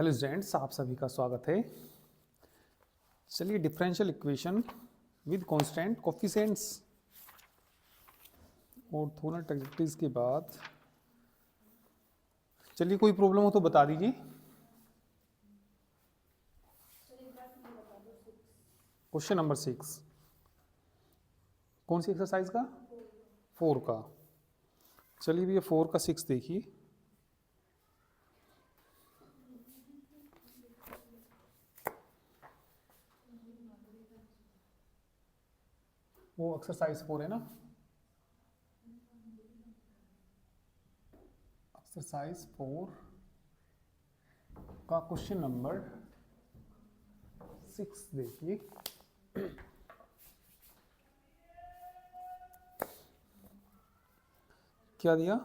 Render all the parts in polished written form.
Hello students, आप सभी का स्वागत है। चलिए differential equation with constant coefficients और थोड़ा ट्रेजेक्टरीज के बाद चलिए कोई प्रॉब्लम हो तो बता दीजिए। क्वेश्चन नंबर 6 कौन सी एक्सरसाइज का? 4 का। चलिए भैया 4 का 6 देखिए। वो एक्सरसाइज 4 है ना, एक्सरसाइज 4 का क्वेश्चन नंबर 6 देखिए। क्या दिया?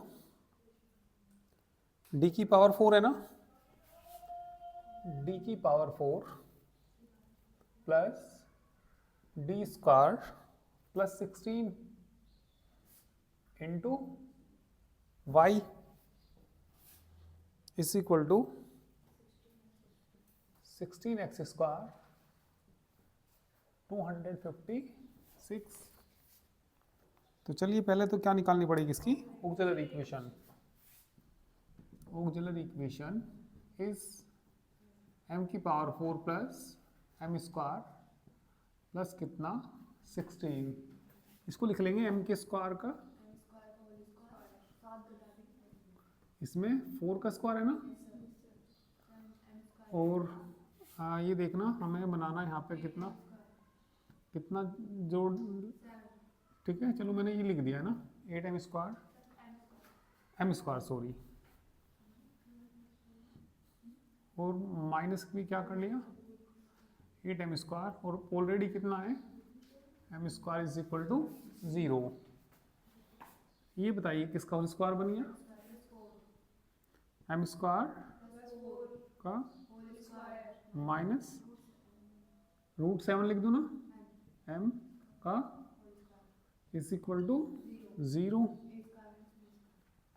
डी की पावर 4 है ना, डी की power 4 plus D square plus 16 into Y is equal to 16x square 256। तो चलिए पहले तो क्या निकालनी पड़ेगी इसकी auxiliary equation. Auxiliary equation is m की power 4 plus m square plus कितना 16। इसको लिख लेंगे m के स्क्वायर का, इसमें 4 का स्क्वायर है ना, और ये देखना हमें बनाना है यहाँ पे कितना कितना जोड़, ठीक है। चलो मैंने ये लिख दिया है ना 8m square, m square sorry, और माइनस भी क्या कर लिया 8m स्क्वायर, और ऑलरेडी कितना है m square is equal to 0। ये बताइए किसका होल स्क्वायर बन गया? m स्क्वायर का माइनस √7 लिख दूँ ना, m का is equal to 0,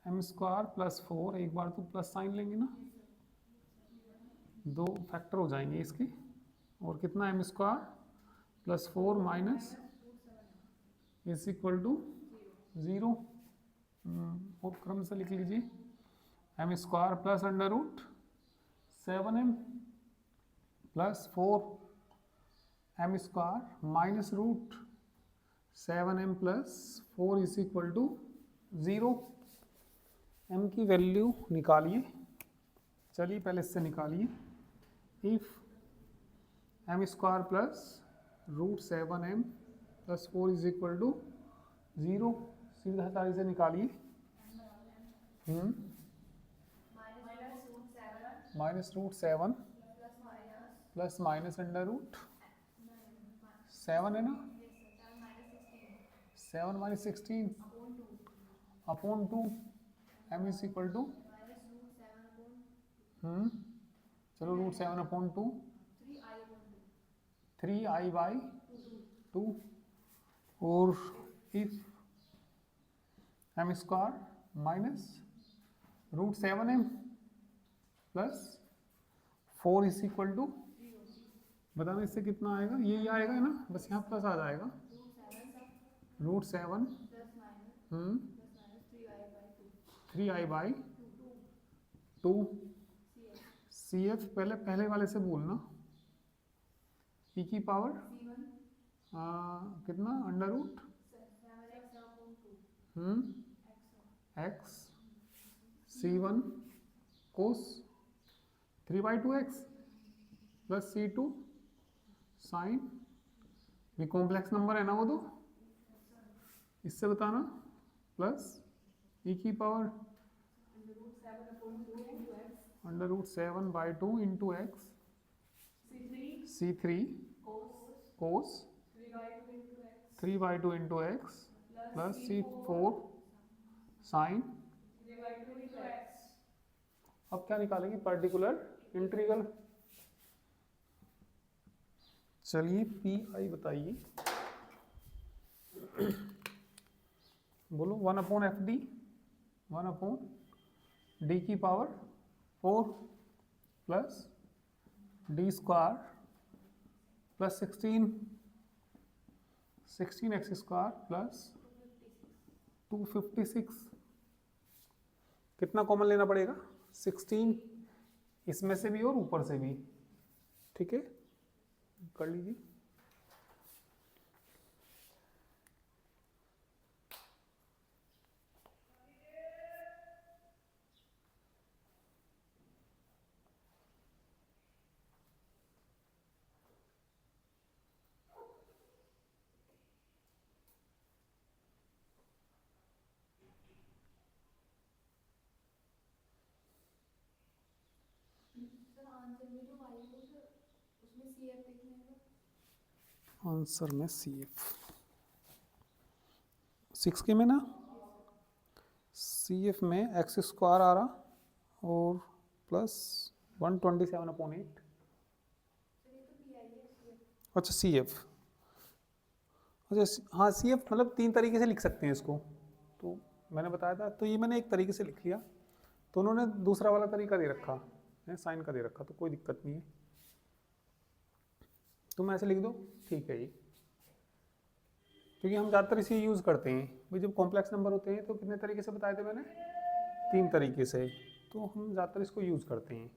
m square plus 4, एक बार तो प्लस साइन लेंगे ना, दो फैक्टर हो जाएंगे इसके, और कितना m square plus 4 minus is equal to 0। और क्रम से लिख लीजिए m square plus under root 7m plus 4 m square minus root 7m plus 4 is equal to 0। m की वैल्यू निकालिए। चलिए पहले इससे निकालिए। If m square plus √7m plus 4 is equal to 0, सीधा सारी से निकालिए। Minus √7 plus minus under root 7 है ना, 7 minus 16 upon 2 m is equal to चलो √7 अपॉन 2 3i/2, और if m square minus √7m plus 4 is equal to, बताना इससे कितना आएगा, ये आएगा है ना, बस यहाँ प्लस आ जाएगा √7 3i/2 CF पहले वाले से बोलना, e की पावर कितना under root x C1 cos 3/2x plus C2 sine, भी कॉम्प्लेक्स नंबर है ना वो, तो इससे बताना, प्लस e की power under root 7/2 into X C3 cos 3/2 into X plus C4 sine. अब क्या निकालेंगे? Particular integral. चलिए पी आई बताइए, बोलो 1/FD 1/D की power 4 plus D square plus 16 X square plus 256। कितना कॉमन लेना पड़ेगा? 16 इसमें से भी और ऊपर से भी। ठीक है, कर लीजिए। आंसर में सी एफ 6 के में ना, सी एफ में एक्स स्क्वायर आ रहा और प्लस 127/8। अच्छा सी एफ, अच्छा हाँ सी एफ मतलब 3 तरीके से लिख सकते हैं इसको, तो मैंने बताया था, तो ये मैंने एक तरीके से लिख लिया, तो उन्होंने दूसरा वाला तरीका दे रखा है, साइन का दे रखा, तो कोई दिक्कत नहीं है, तुम ऐसे लिख दो, ठीक है। ये क्योंकि हम ज़्यादातर इसे यूज़ करते हैं भाई, जब कॉम्प्लेक्स नंबर होते हैं तो कितने तरीके से बताए थे मैंने? 3 तरीके से, तो हम ज़्यादातर इसको यूज़ करते हैं।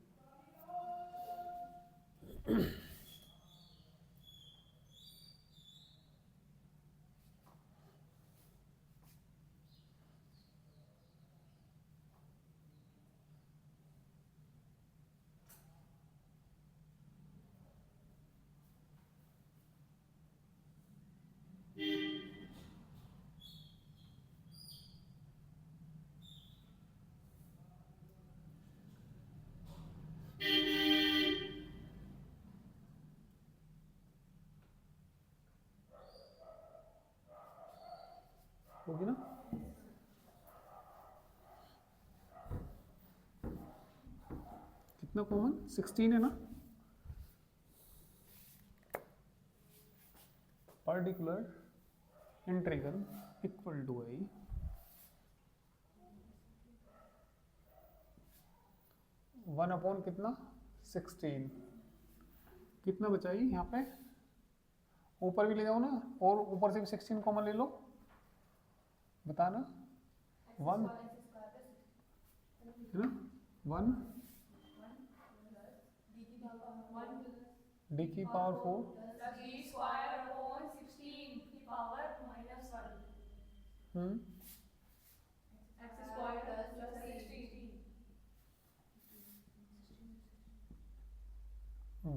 होगी ना? कितना कॉमन? 16 है ना? पर्टिकुलर इंटीग्रल इक्वल टू आई 1 कितना? 16। कितना बचाई यहाँ पे? ऊपर भी ले जाओ ना, और ऊपर से भी 16 कॉमन ले लो, बताना। 1 है ना, 1 डी की पावर 4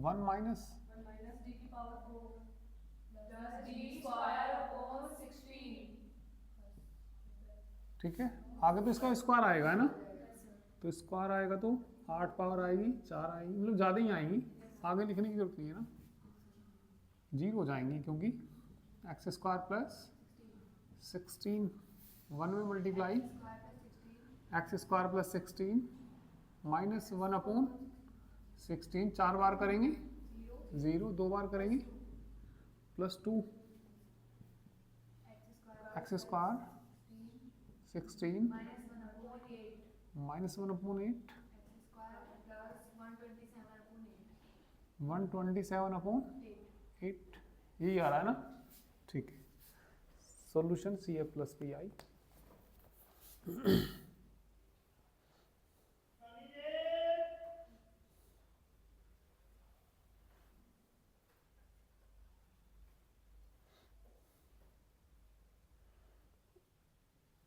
1 माइनस ठीक है। आगे तो इसका स्क्वायर आएगा है ना, तो स्क्वायर आएगा तो 8 पावर आएगी, 4 आएगी, मतलब ज़्यादा ही आएंगी, आगे लिखने की जरूरत नहीं है ना, 0 हो जाएंगी, क्योंकि एक्स स्क्वायर प्लस 16 1 में multiply x square plus 16 minus 1/16, 4 बार करेंगे 0, 2 बार करेंगे प्लस 2 एक्स स्क्वायर 16 माइनस 1/8 127/8, यही आ रहा है ना? ठीक है, solution C F plus P I.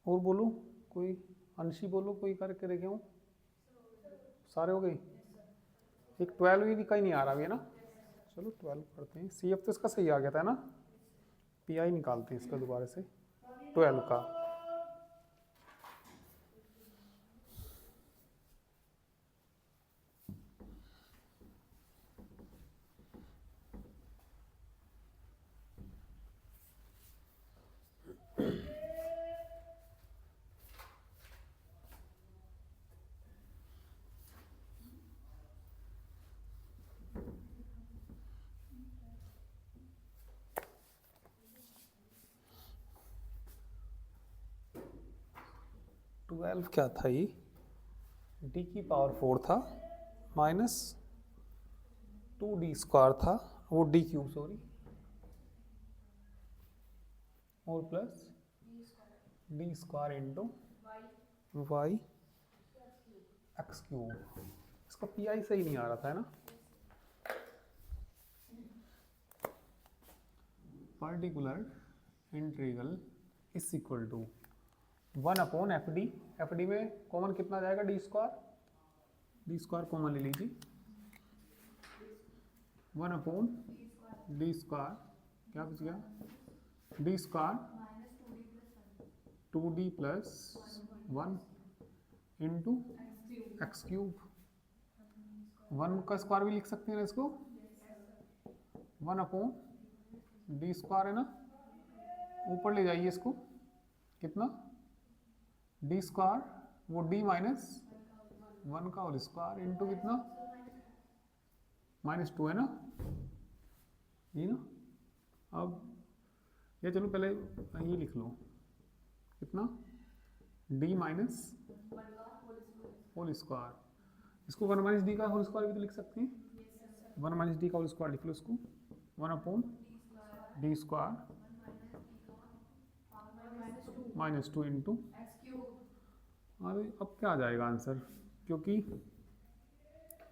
और बोलो कोई, अंशी बोलो कोई करके देखे हूँ, सारे हो गए? एक 12 का ही नहीं आ रहा है ना, चलो 12 करते हैं। सी एफ तो इसका सही आ गया था ना, पी आई निकालते हैं इसका दोबारा से 12 का। ट्वेल्व क्या था ये? डी की पावर 4 था माइनस 2d स्क्वायर था, वो d क्यूब सॉरी, और plus d square into Y X cube. इसका पी आई सही नहीं आ रहा था, है ना। Particular integral is equal to 1 upon F D. F D में कॉमन कितना जाएगा, डी स्क्वायर कॉमन ले लीजिए, 1 अपॉन डी स्क्वायर, क्या बच गया, D square 2d plus 1 into x cube. 1 का स्क्वायर भी लिख सकते हैं इसको, 1 अपॉन डी स्क्वायर है ना, ऊपर ले जाइए इसको, कितना, डी स्क्वायर, वो डी माइनस 1 का होल स्क्वायर इंटू कितना, -2 है ना, ये ना। अब ये चलो पहले ये लिख लो, कितना, डी माइनस होल स्क्वायर, इसको 1 माइनस डी का होल स्क्वायर भी तो लिख सकते हैं, 1 माइनस डी का होल स्क्वायर लिख लो इसको, 1 अपॉन डी स्क्वायर -2 इंटू। अरे अब क्या आ जाएगा आंसर, क्योंकि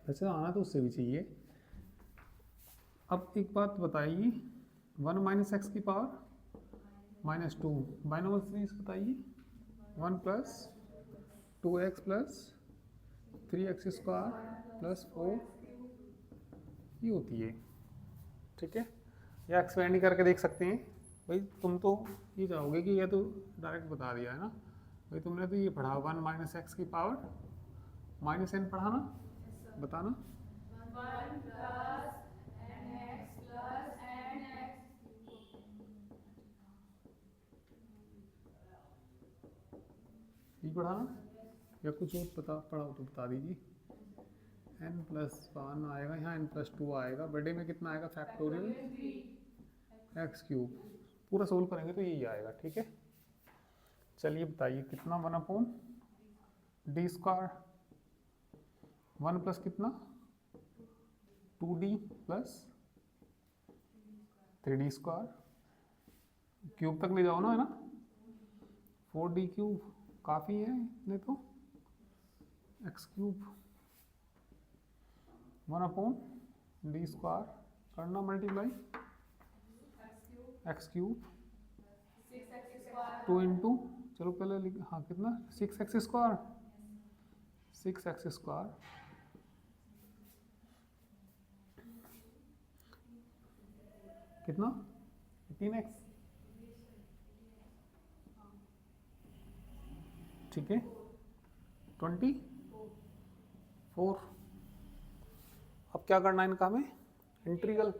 वैसे आना तो उससे भी चाहिए। अब एक बात बताइए, 1 माइनस एक्स की पावर -2 बाइनोमियल सीरीज बताइए, 1 plus 2x plus 3x square plus 4 ये होती है, ठीक है। या एक्सपेंड करके देख सकते हैं, भाई तुम तो ये चाहोगे कि ये तो डायरेक्ट बता दिया है ना, भाई तुमने तो ये पढ़ा 1 माइनस एक्स की पावर माइनस n पढ़ा ना, बताना, 1 प्लस nx प्लस nx ये पढ़ा ना, या कुछ और पढ़ा हो तो बता दीजिए। n प्लस 1 आएगा, यहाँ n प्लस 2 आएगा, बड़े में कितना आएगा, फैक्टोरियल एक्स क्यूब, पूरा सोल्व करेंगे तो यही आएगा, ठीक है। चलिए बताइए कितना, 1 अपॉन डी स्क्वायर, 1 प्लस कितना 2d plus 3d square, cube तक ले जाओ ना, है ना, 4d क्यूब काफ़ी है इतने तो, x cube 1 upon D square करना मल्टीप्लाई एक्स क्यूब 2 इंटू, चलो पहले हाँ कितना 6x स्क्वायर, 6x स्क्वायर कितना 3x, ठीक है, 24। अब क्या करना है इनका, हमें इंटीग्रल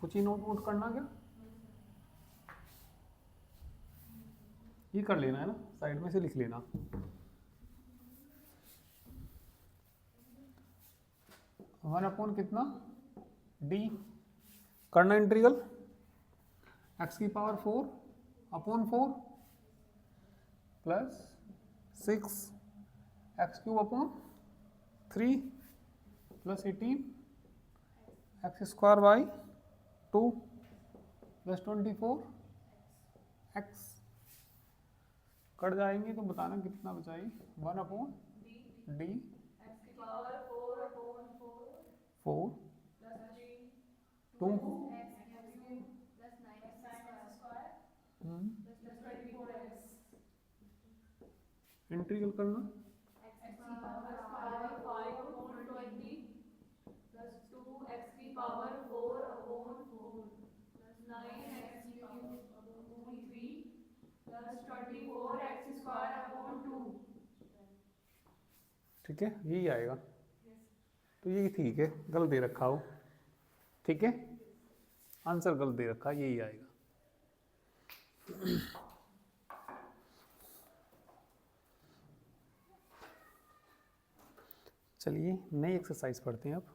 कुछ ही नोट करना, क्या ये कर लेना है ना, साइड में से लिख लेना, वन अपॉन कितना डी करना इंटीग्रल एक्स की power 4 upon 4 plus 6 x cube upon 3 plus 18 x square by 2 plus 24 x. Cut जाएंगे तो बताना कितना बचाई, 1 अपॉन डी एक्स की power 4 upon 4 2 plus 9x square plus 24x integral करना एक्स की पावर 5 अपॉन 20 प्लस 2x की power 4 upon 4 plus 9x cube upon 3 plus 24x square upon 2। ठीक है, यही आएगा। तो ये ठीक है, गलत दे रखा हो, ठीक है, आंसर गलत दे रखा, यही आएगा। चलिए नई एक्सरसाइज पढ़ते हैं अब।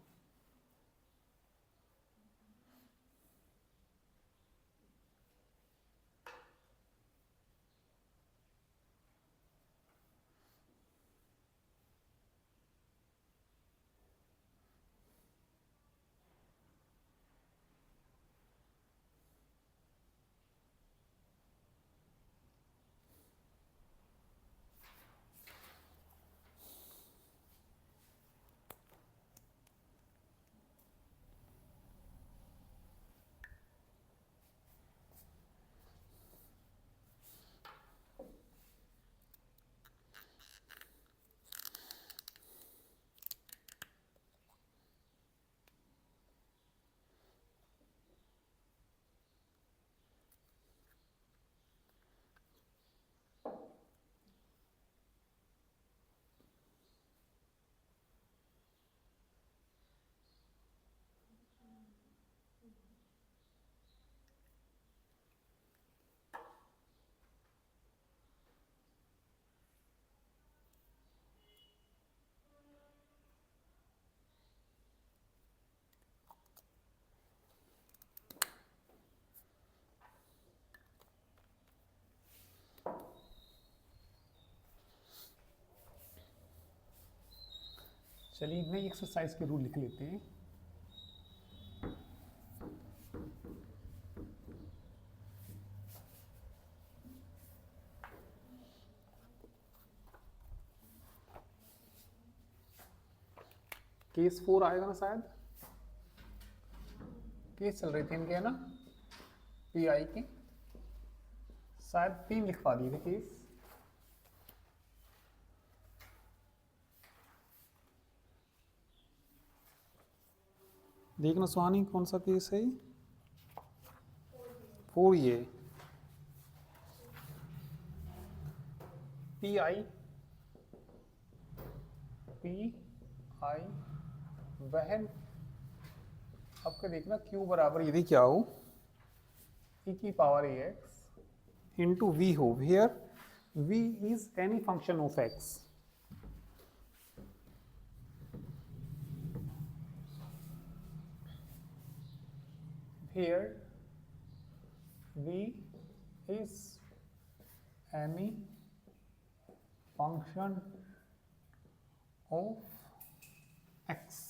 चलिए नई एक्सरसाइज के रूल लिख लेते हैं। केस 4 आएगा ना शायद, केस चल रही थी इनके है ना पीआई की, शायद 3 लिखवा दिए थे केस। देखना सुहानी कौन सा केस है, 4 ये पी आई वहन आपका देखना Q बराबर यदि क्या हो e की पावर ax इंटू v हो, where v is any function of x। Here v is any function of x।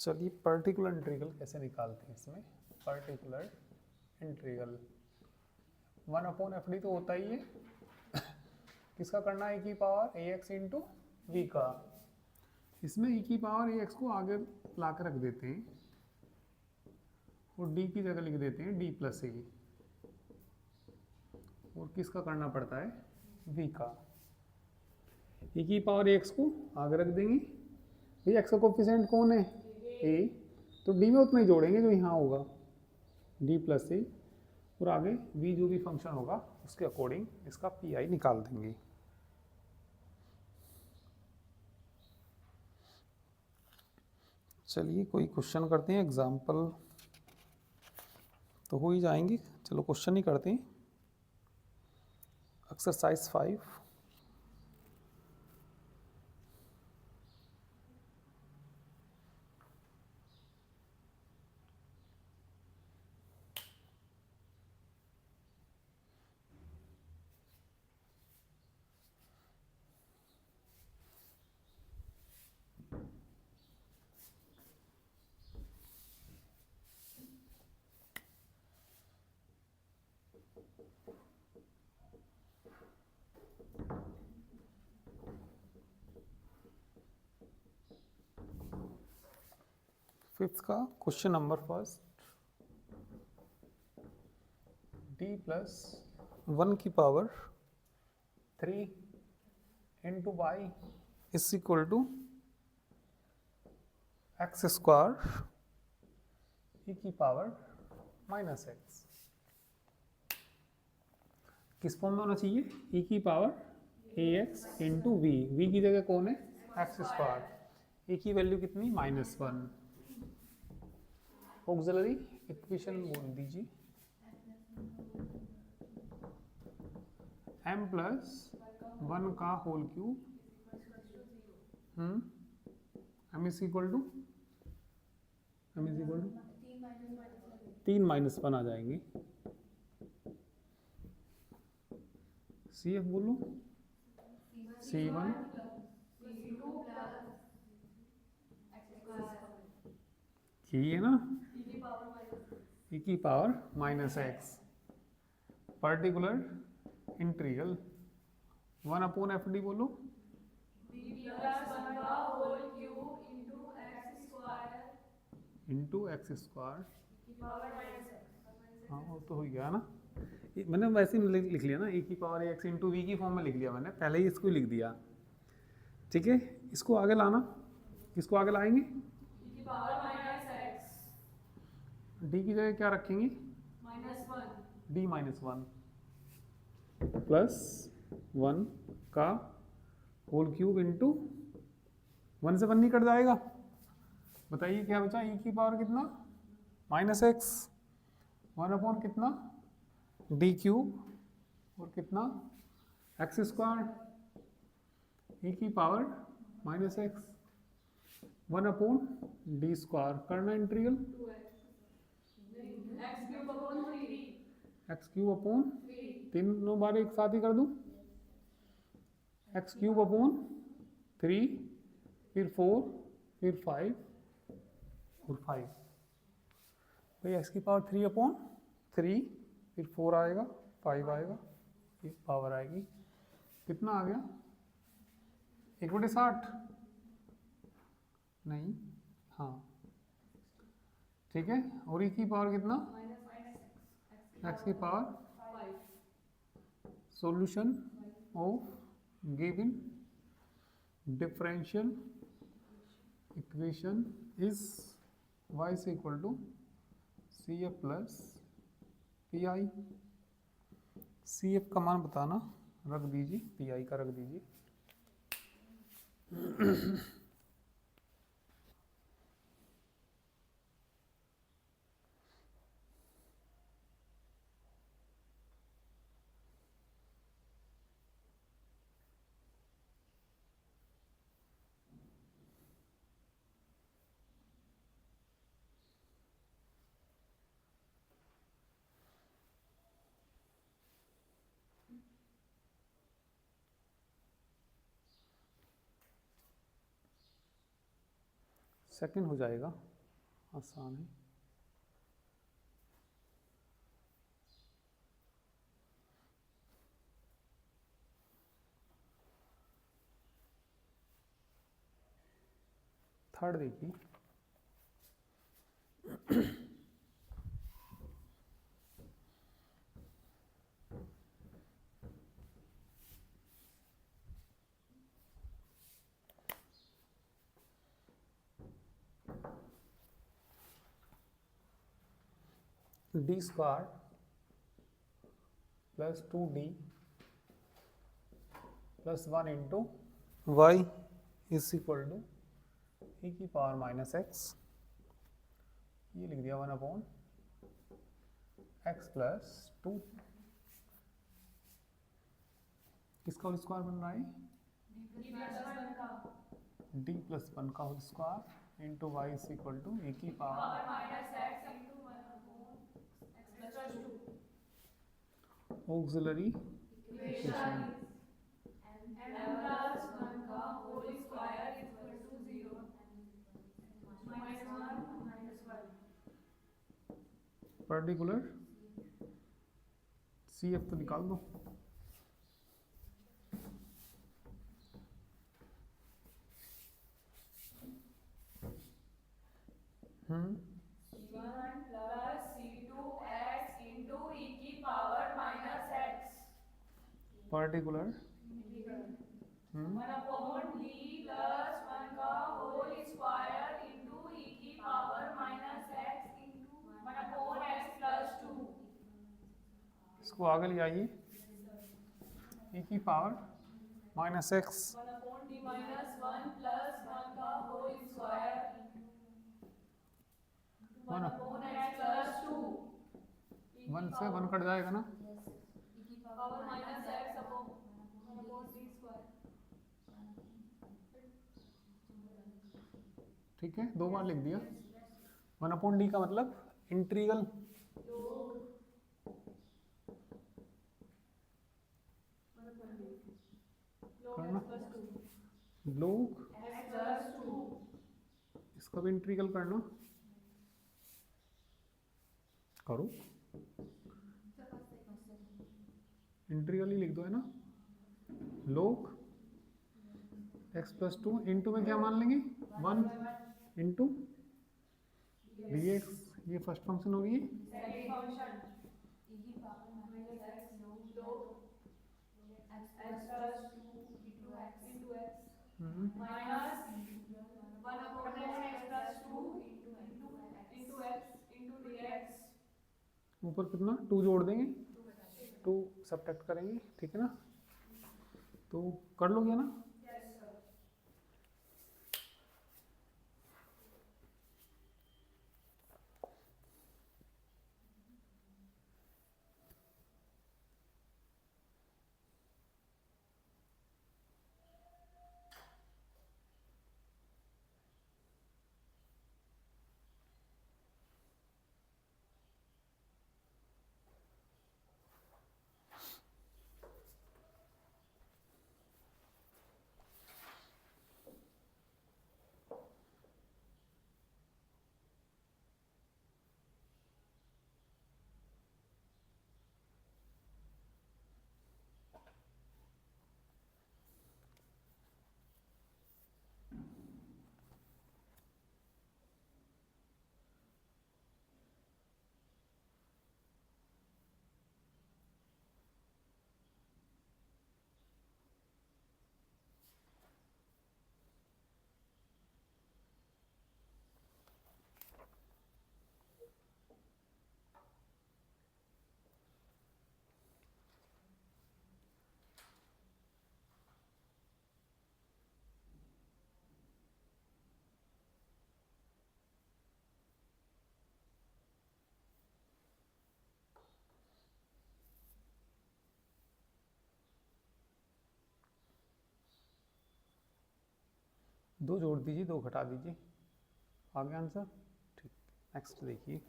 चलिए पर्टिकुलर इंटीग्रल कैसे निकालते हैं इसमें। पर्टिकुलर इंटीग्रल 1/fd तो होता ही है, किसका करना है e की पावर ax इंटू वी का। इसमें e की पावर ax को आगे ला कर रख देते हैं और d की जगह लिख देते हैं d प्लस a, और किसका करना पड़ता है v का। e की पावर ax को आगे रख देंगे, भाई x का कोफिशिएंट कौन है a, तो d में उतना ही जोड़ेंगे जो यहाँ होगा d प्लस a, और आगे v जो भी फंक्शन होगा उसके अकॉर्डिंग इसका पी निकाल देंगे। चलिए कोई क्वेश्चन करते हैं, एग्जाम्पल तो हो ही जाएंगे, चलो क्वेश्चन ही करते हैं। एक्सरसाइज 5 फिफ्थ का question number first, d plus 1 की power 3 into Y is equal to X square e की पावर माइनस एक्स। किस फॉर्म में होना चाहिए, e की power ax into V, V की जगह कौन है एक्स स्क्वायर, e की वैल्यू कितनी -1। ऑक्सिलरी इक्वेशन बोल दीजिए m प्लस 1 का whole cube m is equal to 3 minus 1 आ जाएंगे। सी एफ बोलो, C1 यही है ना, e की power minus x. Particular integral 1/fd बोलो, इंटू एक्स स्क्वायर। हाँ वो तो हो गया ना, मैंने वैसे ही लिख लिया ना, e की पावर एक्स इंटू वी की फॉर्म में लिख लिया मैंने, पहले ही इसको लिख दिया। ठीक है, इसको आगे लाना, किसको आगे लाएंगे d की जगह क्या रखेंगे d -1 प्लस 1 का होल क्यूब इंटू 1 से 1 नहीं कट जाएगा, बताइए क्या बचा, e की पावर कितना -x 1 कितना d क्यूब और कितना एक्स स्क्वायर, e की पावर -x 1/d स्क्वायर। करना इंटीग्रल एक्स क्यूब अपॉन 3 बार एक साथ ही कर दूं, x³ अपॉन 3, फिर 4, फिर 5 और 5। भाई एक्स की पावर 3/3, फिर 4 आएगा, 5 आएगा, ये पावर आएगी, कितना आ गया 1/60? नहीं, हाँ ठीक है। और e की पावर कितना, x की power. Solution of given differential equation is y is equal to CF plus PI। CF का मान बताना, रख दीजिए, PI का रख दीजिए। सेकंड हो जाएगा, आसान है। थर्ड देखिए, D square plus 2d plus 1 into Y is equal to e की पावर माइनस एक्स, ये लिख दिया 1/x प्लस 2। किसका होल स्क्वायर बन रहा है, d प्लस 1 का whole square into Y is equal to e की power auxiliary equation. Particular CF तो निकाल दो, पर्टिकुलर इसको आगे ले आइए, e की पावर माइनस एक्स, 1 से 1 कट जाएगा ना, ठीक है, 2 बार लिख दिया। 1/d का मतलब इंटीग्रल, करना लोग, इसका भी इंटीग्रल करना, करो, इंटीग्रल ही लिख दो, है ना। लोग x प्लस 2 इंटू में क्या मान लेंगे 1 इंटू dx, ये फर्स्ट फंक्शन होगी, ऊपर कितना 2 जोड़ देंगे, 2 सब्ट्रैक्ट करेंगे, ठीक है ना। तो कर लोगे ना, 2 जोड़ दीजिए, 2 घटा दीजिए, आ गया आंसर। ठीक, नेक्स्ट देखिए।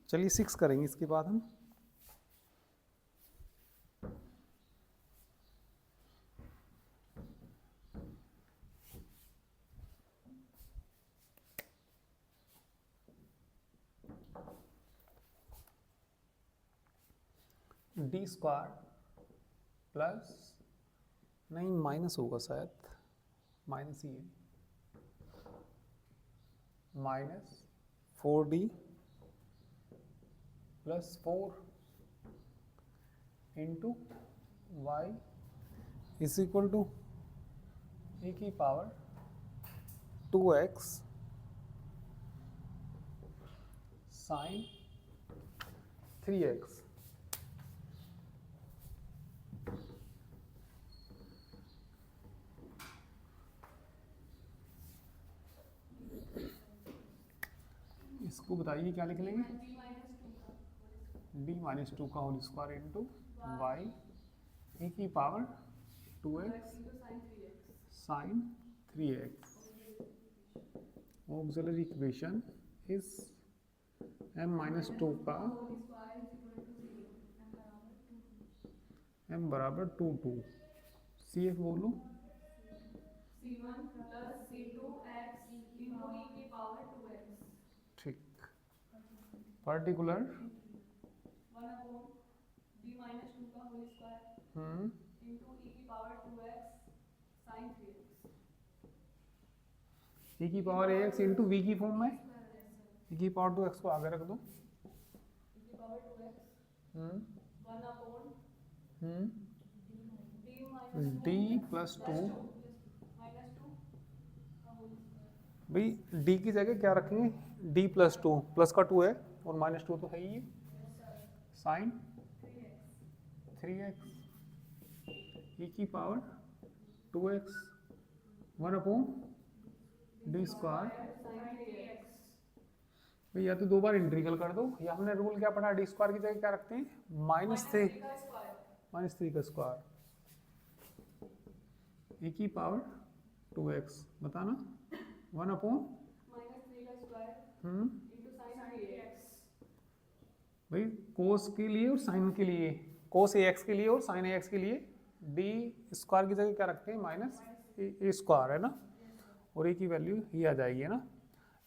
चलिए 6 करेंगे इसके बाद हम। डी स्क्वायर प्लस, नहीं माइनस होगा शायद, माइनस ही है, minus 4d plus 4 into Y is equal to a की पावर 2x साइन 3x। इसको बताइए क्या लिख लेंगे, d माइनस 2 का whole square into Y e की power 2x sine 3x। Auxiliary equation is m minus 2 का m बराबर 2 2। सी एफ बोलो, C1 plus C2x into e की पावर 2x। ठीक। पर्टिकुलर 1 upon d minus 2 का होल स्क्वायर into e की power 2x sin 3x। e की power ax into v की form में, e की पावर 2x को आगे रख दो, e की power 2x 1 upon d plus 2। minus 2 का होल स्क्वायर। भाई d की जगह क्या रखेंगे, d प्लस 2, प्लस का 2 है और माइनस 2 तो है ही, साइन 3x e की power 2x 1 upon D square. भाई या तो 2 बार इंटीग्रल कर दो, या हमने रूल क्या पढ़ा, डी स्क्वायर की जगह क्या रखते हैं, -3 का स्क्वायर e की पावर 2x बताना 1 अपॉन -3 का स्क्वायर into sin 3x। भाई कोस के लिए और साइन के लिए, कोस ax के लिए और साइन ax के लिए डी स्क्वायर की जगह क्या रखते हैं, माइनस ए स्क्वायर है ना, और ए की वैल्यू ये आ जाएगी है ना।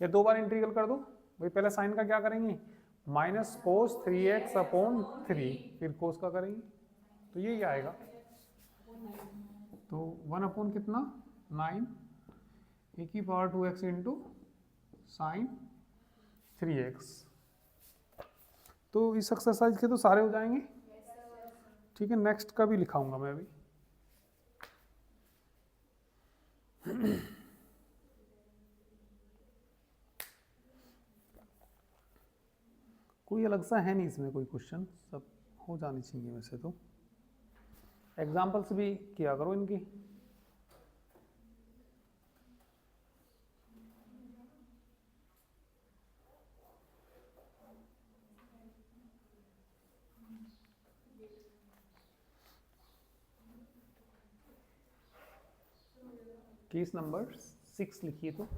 या 2 बार इंटीग्रल कर दो, भाई पहले साइन का क्या करेंगे, माइनस कोस 3x अपॉन 3, फिर कोस का करेंगे तो यही आएगा। तो 1 अपॉन कितना 9 ए की power 2x into sine 3x। तो इस एक्सरसाइज के तो सारे हो जाएंगे, ठीक है। नेक्स्ट का भी लिखाऊंगा मैं अभी। कोई अलग सा है नहीं इसमें कोई क्वेश्चन, सब हो जानी चाहिए वैसे तो। एग्जाम्पल्स भी किया करो इनकी। केस नंबर 6 लिखिए तो।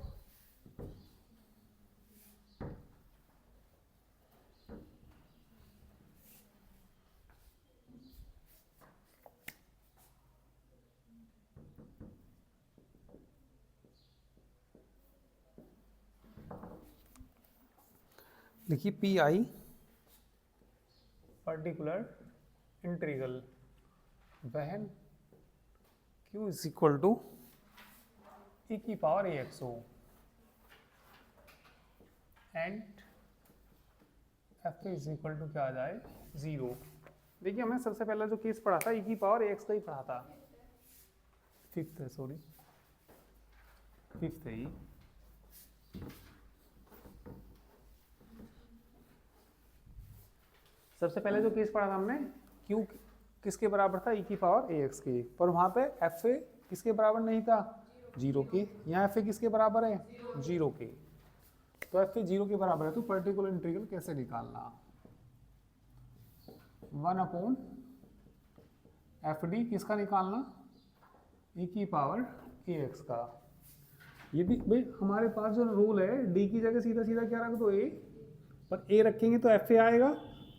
लिखिए P I particular integral when Q is equal to e की पावर ax हो and f is equal to क्या आ जाए 0। देखिए हमने सबसे पहला जो केस पढ़ा था e की पावर ax का ही पढ़ा था, 5th है, सॉरी 5th है ये। सबसे पहले जो केस पढ़ा था हमने, q किसके बराबर था, e की पावर ax के, पर वहां पे fa किसके बराबर नहीं था, 0 के। यहाँ fa किसके बराबर है, 0 के। तो fa 0 के बराबर है, तो पर्टिकुलर इंटीग्रल कैसे निकालना, 1 अपॉन fd किसका निकालना, e की पावर ax का। यदि भाई हमारे पास जो रूल है d की जगह सीधा सीधा क्या रख दो a, पर a रखेंगे तो fa आएगा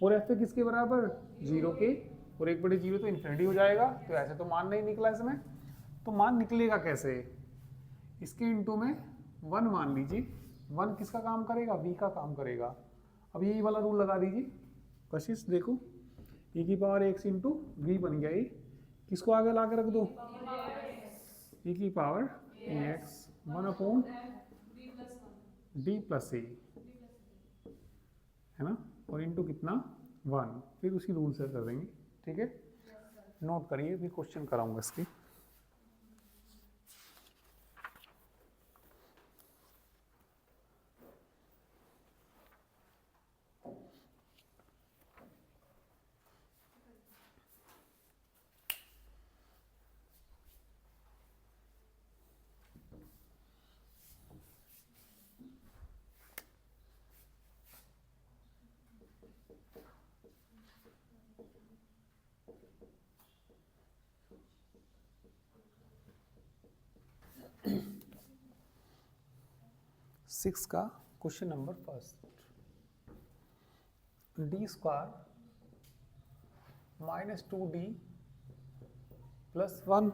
और fa किसके बराबर 0 के, और 1/0 तो इन्फिनिटी हो जाएगा। तो ऐसे तो मान नहीं निकला इसमें, तो मान निकलेगा कैसे? इसके इंटू में 1 मान लीजिए, 1 किसका काम करेगा? v का काम करेगा। अब यही वाला रूल लगा दीजिए कशिश, देखो e की पावर x इंटू वी बन गया, ये किसको आगे ला के रख दो? e की power ax 1/d plus a, है ना, और इंटू कितना 1, फिर उसी रूल से कर देंगे। ठीक है, नोट करिए, भी क्वेश्चन कराऊंगा इसकी। सिक्स का question number first, d square minus 2d plus 1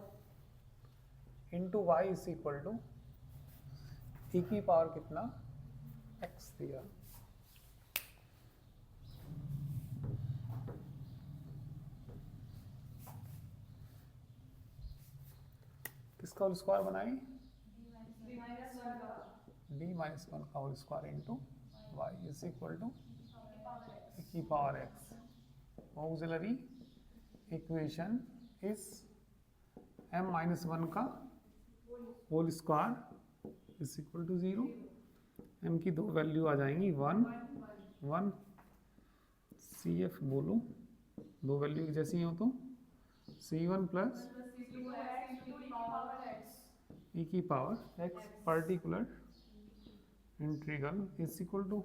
into Y is equal to e की पावर कितना x दिया। किसका होल स्क्वायर बनाएंगे? d माइनस 1 का whole square into Y is equal to e की power x। Auxiliary equation is m minus 1 का whole square is equal to 0। m की दो वैल्यू आ जाएंगी 1 1, cf बोलो, दो वैल्यू जैसी हो तो c1 प्लस e की power x particular integral is equal to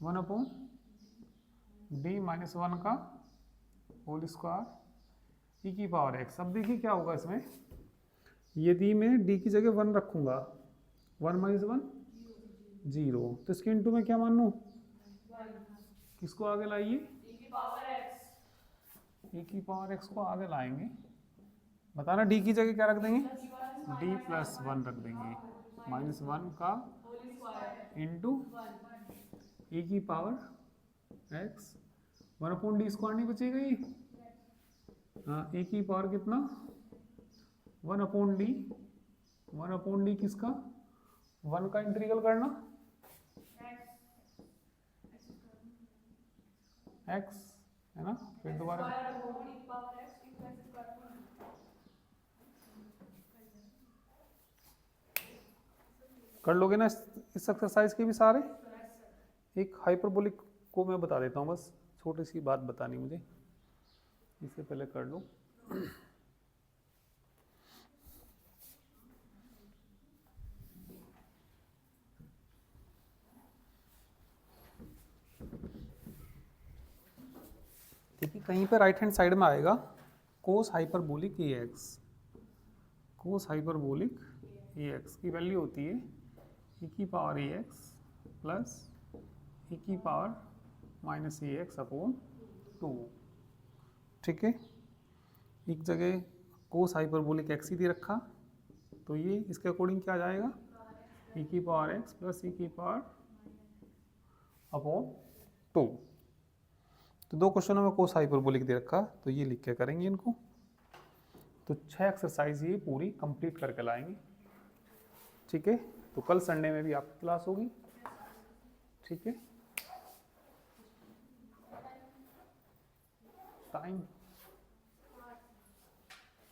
1/d minus 1 का होल स्क्वायर e की पावर x। अब देखिए क्या होगा इसमें, यदि मैं d की जगह 1 रखूंगा, 1 माइनस 1 0, तो इसके इंटू में क्या मान लूं? किसको आगे लाइए? e की पावर x को आगे लाएंगे। बताना d की जगह क्या रख देंगे? d प्लस 1 रख देंगे, माइनस 1 का इंटू e की पावर x 1/d स्क्वायर नहीं बचेगा ये? हाँ, e की पावर कितना 1/d, 1/d किसका? 1 का इंटीग्रल करना x, है ना, फिर दोबारा कर लोगे ना इस एक्सरसाइज के भी सारे। एक हाइपरबोलिक को मैं बता देता हूँ, बस छोटी सी बात बतानी मुझे, इससे पहले कर लो। देखिए कहीं पे राइट हैंड साइड में आएगा कोस हाइपरबोलिक ए एक्स, कोस हाइपरबोलिक ए एक्स की वैल्यू होती है e की पावर ए एक्स प्लस e की पावर माइनस ए एक्स अपॉन 2। ठीक है, एक जगह कोस हाइपरबोलिक एक्स ही दे रखा, तो ये इसके अकॉर्डिंग क्या आ जाएगा? e की पावर x प्लस e की पावर अपॉन 2। तो दो क्वेश्चनों में कोस हाइपरबोलिक दे रखा, तो ये लिख के करेंगे इनको। तो 6 एक्सरसाइज ये पूरी कंप्लीट करके लाएंगे। ठीक है, तो कल संडे में भी आपकी क्लास होगी। ठीक है, टाइम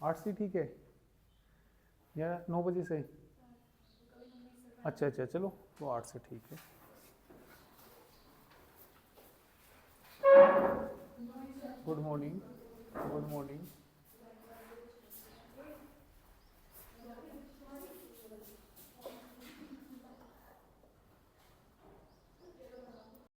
8 से ठीक है या 9 बजे से? अच्छा, चलो तो 8 से ठीक है। Good morning, good morning.